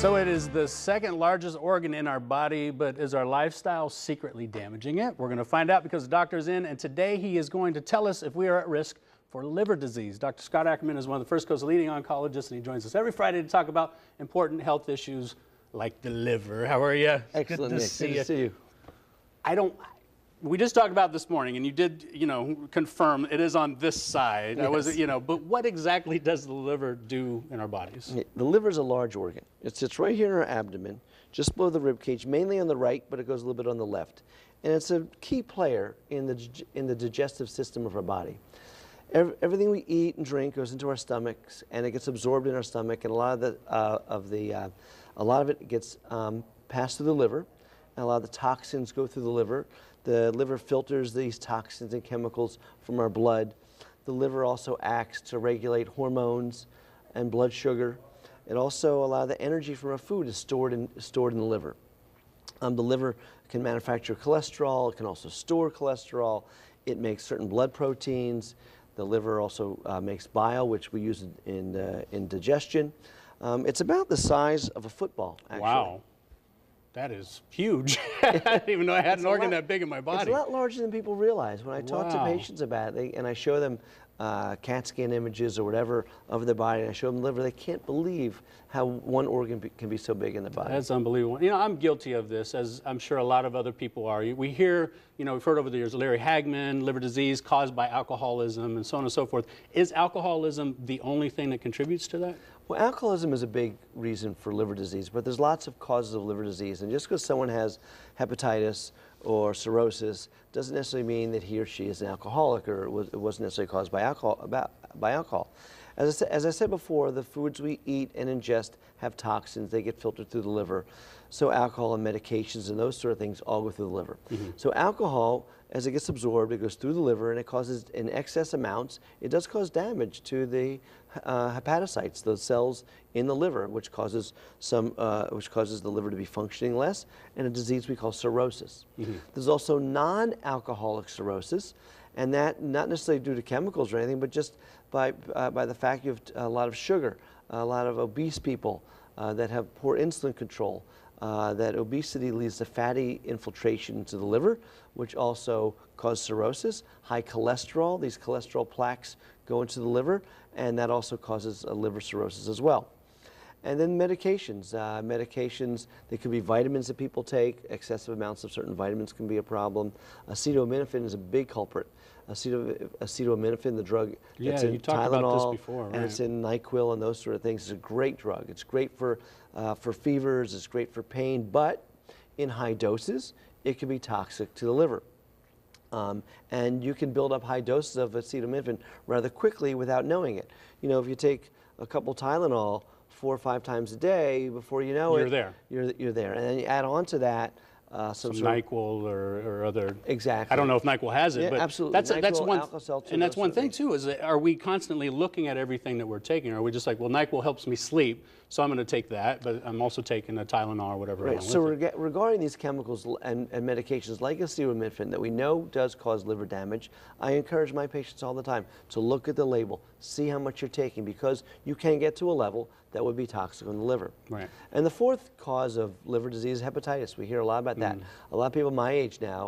So it is the second largest organ in our body, but is our lifestyle secretly damaging it? We're going to find out because the doctor is in, and today he is going to tell us if we are at risk for liver disease. Dr. Scott Ackerman is one of the First Coast leading oncologists, and he joins us every Friday to talk about important health issues like the liver. How are you? Excellent, Nick. Good to see you. We just talked about this morning, and you did, confirm it is on this side. Yes. But what exactly does the liver do in our bodies? The liver is a large organ. It sits right here in our abdomen, just below the rib cage, mainly on the right, but it goes a little bit on the left. And it's a key player in the digestive system of our body. Everything we eat and drink goes into our stomachs, and it gets absorbed in our stomach, and a lot of it gets passed through the liver, and a lot of the toxins go through the liver. The liver filters these toxins and chemicals from our blood. The liver also acts to regulate hormones and blood sugar. It also, a lot of the energy from our food is stored in the liver. The liver can manufacture cholesterol. It can also store cholesterol. It makes certain blood proteins. The liver also makes bile, which we use in digestion. It's about the size of a football, actually. Wow. That is huge. I didn't even know I had an organ that big in my body. It's a lot larger than people realize. When I talk to patients about it, and I show them CAT scan images or whatever of their body, and I show them the liver, they can't believe how one organ can be so big in the body. That's unbelievable. I'm guilty of this, as I'm sure a lot of other people are. We hear, we've heard over the years, Larry Hagman, liver disease caused by alcoholism, and so on and so forth. Is alcoholism the only thing that contributes to that? Well, alcoholism is a big reason for liver disease, but there's lots of causes of liver disease. And just because someone has hepatitis or cirrhosis doesn't necessarily mean that he or she is an alcoholic, or it wasn't necessarily caused by alcohol. As I said before, the foods we eat and ingest have toxins. They get filtered through the liver. So alcohol and medications and those sort of things all go through the liver. Mm-hmm. So alcohol, as it gets absorbed, it goes through the liver, and it causes, in excess amounts, it does cause damage to the hepatocytes, those cells in the liver, which causes the liver to be functioning less, and a disease we call cirrhosis. Mm-hmm. There's also non-alcoholic cirrhosis, and that not necessarily due to chemicals or anything, but just by the fact you have a lot of sugar, a lot of obese people that have poor insulin control. That obesity leads to fatty infiltration into the liver, which also causes cirrhosis. High cholesterol, these cholesterol plaques go into the liver, and that also causes liver cirrhosis as well. And then medications. They could be vitamins that people take. Excessive amounts of certain vitamins can be a problem. Acetaminophen is a big culprit. Acetaminophen, the drug that's in you talked Tylenol, about this before, right? And it's in NyQuil and those sort of things. It's a great drug. It's great for fevers. It's great for pain. But in high doses, it can be toxic to the liver. And you can build up high doses of acetaminophen rather quickly without knowing it. If you take a couple Tylenol 4 or 5 times a day, before you know you're there. You're there. And then you add on to that some NyQuil or other. Exactly. I don't know if NyQuil has it, but absolutely. that's one. And that's one thing things. too. Is that, are we constantly looking at everything that we're taking? Or are we just like, well, NyQuil helps me sleep, so I'm going to take that, but I'm also taking a Tylenol or whatever. Right. So regarding these chemicals and medications like acetaminophen that we know does cause liver damage, I encourage my patients all the time to look at the label, see how much you're taking, because you can get to a level that would be toxic on the liver. Right. And the fourth cause of liver disease is hepatitis. We hear a lot about that. A lot of people my age now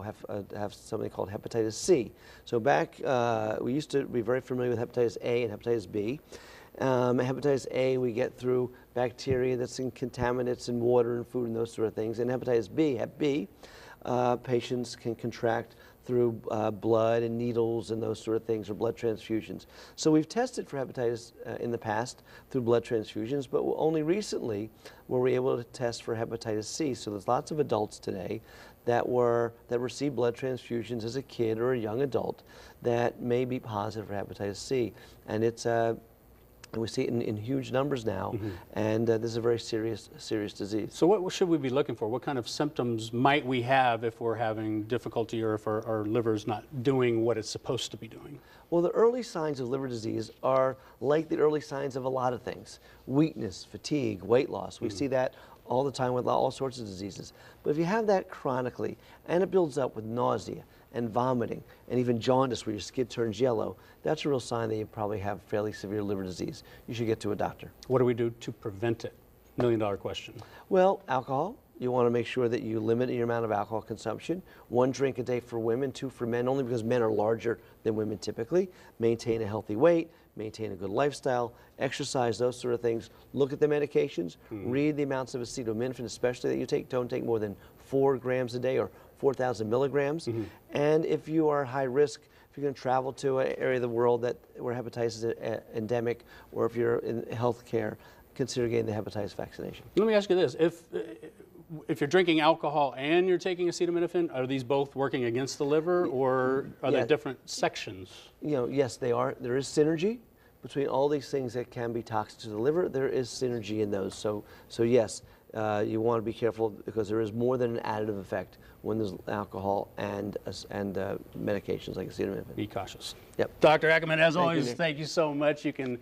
have something called hepatitis C. So back, we used to be very familiar with hepatitis A and hepatitis B. Hepatitis A we get through bacteria that's in contaminants in water and food and those sort of things. And hepatitis B, Hep B, patients can contract through blood and needles and those sort of things, or blood transfusions. So we've tested for hepatitis in the past through blood transfusions, but only recently were we able to test for hepatitis C. So there's lots of adults today that received blood transfusions as a kid or a young adult that may be positive for hepatitis C. And it's and we see it in huge numbers now, and this is a very serious disease. So what should we be looking for? What kind of symptoms might we have if we're having difficulty, or if our liver's not doing what it's supposed to be doing? Well, the early signs of liver disease are like the early signs of a lot of things. Weakness, fatigue, weight loss. We see that all the time with all sorts of diseases. But if you have that chronically, and it builds up with nausea and vomiting, and even jaundice where your skin turns yellow, that's a real sign that you probably have fairly severe liver disease. You should get to a doctor. What do we do to prevent it? Million-dollar question. Well, alcohol. You want to make sure that you limit your amount of alcohol consumption. 1 drink a day for women, 2 for men, only because men are larger than women typically. Maintain a healthy weight, maintain a good lifestyle, exercise, those sort of things. Look at the medications, read the amounts of acetaminophen, especially that you take. Don't take more than 4 grams a day or 4,000 milligrams. And if you are high risk, if you're going to travel to an area of the world where hepatitis is endemic, or if you're in healthcare, consider getting the hepatitis vaccination. Let me ask you this. If you're drinking alcohol and you're taking acetaminophen, are these both working against the liver, or are they different sections? Yes, they are. There is synergy between all these things that can be toxic to the liver. There is synergy in those. So yes, you want to be careful, because there is more than an additive effect when there's alcohol and medications like acetaminophen. Be cautious. Yep. Dr. Ackerman, as always, thank you so much. You can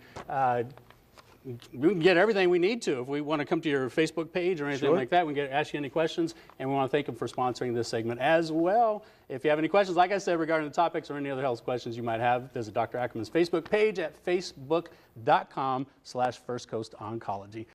we can get everything we need to. If we want to come to your Facebook page or anything like that, we can ask you any questions, and we want to thank them for sponsoring this segment as well. If you have any questions, like I said, regarding the topics or any other health questions you might have, visit Dr. Ackerman's Facebook page at facebook.com/First Coast Oncology.